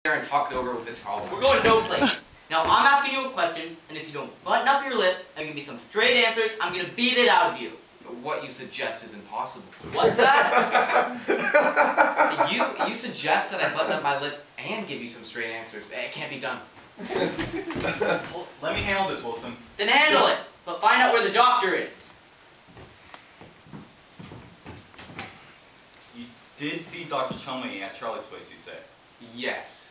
there and talk it over with the towel. We're going no place. Now I'm asking you a question, and if you don't button up your lip and give me some straight answers, I'm gonna beat it out of you. What you suggest is impossible. What's that? You suggest that I button up my lip and give you some straight answers. It can't be done. Well, let me handle this, Wilson. Then handle it, but find out where the doctor is. You did see Dr. Chumley at Charlie's place, you say? Yes.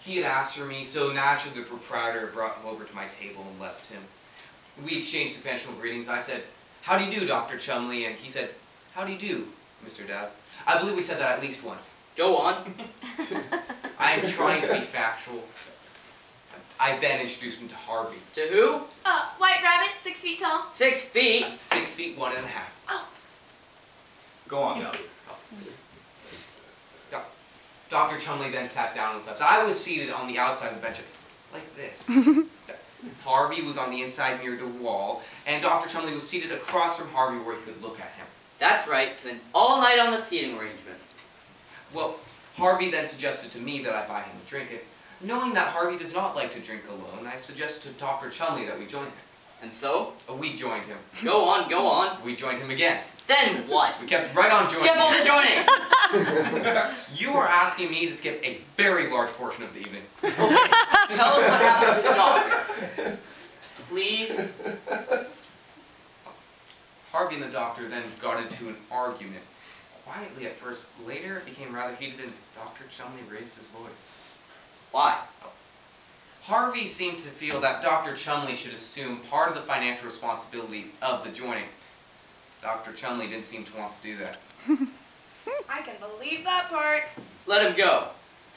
He had asked for me, so naturally the proprietor brought him over to my table and left him. We exchanged conventional greetings. I said, "How do you do, Dr. Chumley?" And he said, "How do you do, Mr. Dowd?" I believe we said that at least once. Go on. I am trying to be factual. I then introduced him to Harvey. To who? White rabbit, 6 feet tall. 6 feet? 6 feet 1 1/2. Oh. Go on, Dowd. Dr. Chumley then sat down with us. I was seated on the outside of the bench, like this. Harvey was on the inside near the wall, and Dr. Chumley was seated across from Harvey where he could look at him. That's right, spend all night on the seating arrangement. Well, Harvey then suggested to me that I buy him a drink, and knowing that Harvey does not like to drink alone, I suggested to Dr. Chumley that we join him. And so? We joined him. Go on, go on. We joined him again. Then what? We kept right on joining Skip all him. the joining! You are asking me to skip a very large portion of the evening. Okay, tell us what happened to the doctor. Please? Harvey and the doctor then got into an argument. Quietly at first. Later it became rather heated and Dr. Chumley raised his voice. Why? Harvey seemed to feel that Dr. Chumley should assume part of the financial responsibility of the joining. Dr. Chumley didn't seem to want to do that. I can believe that part. Let him go.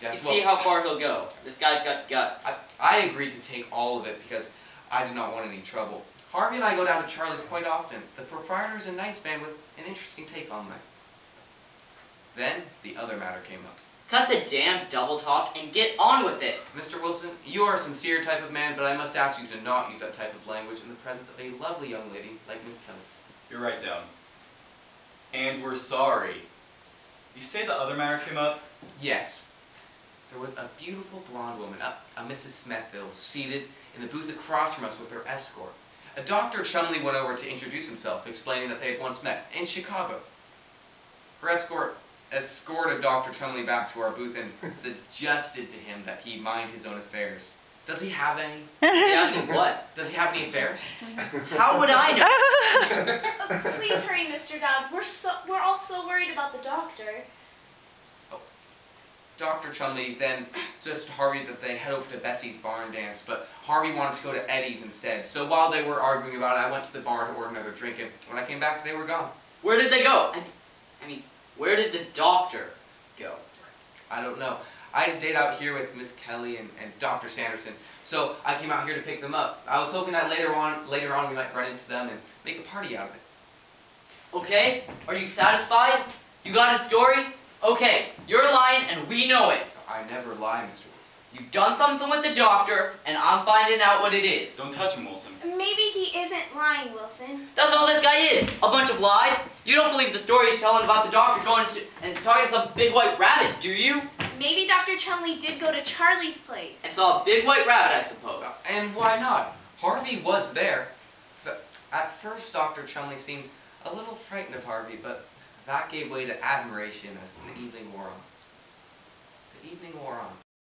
Yes, See how far he'll go. This guy's got guts. I agreed to take all of it because I did not want any trouble. Harvey and I go down to Charlie's quite often. The proprietor is a nice man with an interesting take on life. Then the other matter came up. Cut the damn double talk and get on with it. Mr. Wilson, you are a sincere type of man, but I must ask you to not use that type of language in the presence of a lovely young lady like Miss Kelly. You're right, Dowd. And we're sorry. You say the other matter came up? Yes. There was a beautiful blonde woman, a Mrs. Smithville, seated in the booth across from us with her escort. Dr. Chumley went over to introduce himself, explaining that they had once met in Chicago. Her escort escorted Dr. Chumley back to our booth and suggested to him that he mind his own affairs. Does he have any? Yeah, I mean what? Does he have any affairs? How would I know? Please hurry, Mr. Dowd. We're all so worried about the doctor. Oh. Dr. Chumley then suggested to Harvey that they head over to Bessie's barn dance, but Harvey wanted to go to Eddie's instead. So while they were arguing about it, I went to the barn to order another drink, and when I came back, they were gone. Where did they go? I mean, where did the doctor go? I don't know. I had a date out here with Miss Kelly and Dr. Sanderson, so I came out here to pick them up. I was hoping that later on we might run into them and make a party out of it. Okay, are you satisfied? You got a story? Okay, you're lying and we know it. I never lie, Mr. Wilson. You've done something with the doctor and I'm finding out what it is. Don't touch him, Wilson. Maybe he isn't lying, Wilson. That's all this guy is, a bunch of lies. You don't believe the story he's telling about the doctor going to and talking to some big white rabbit, do you? Maybe Dr. Chumley did go to Charlie's place. And saw a big white rabbit, I suppose. And why not? Harvey was there. But at first, Dr. Chumley seemed a little frightened of Harvey, but that gave way to admiration as the evening wore on. The evening wore on.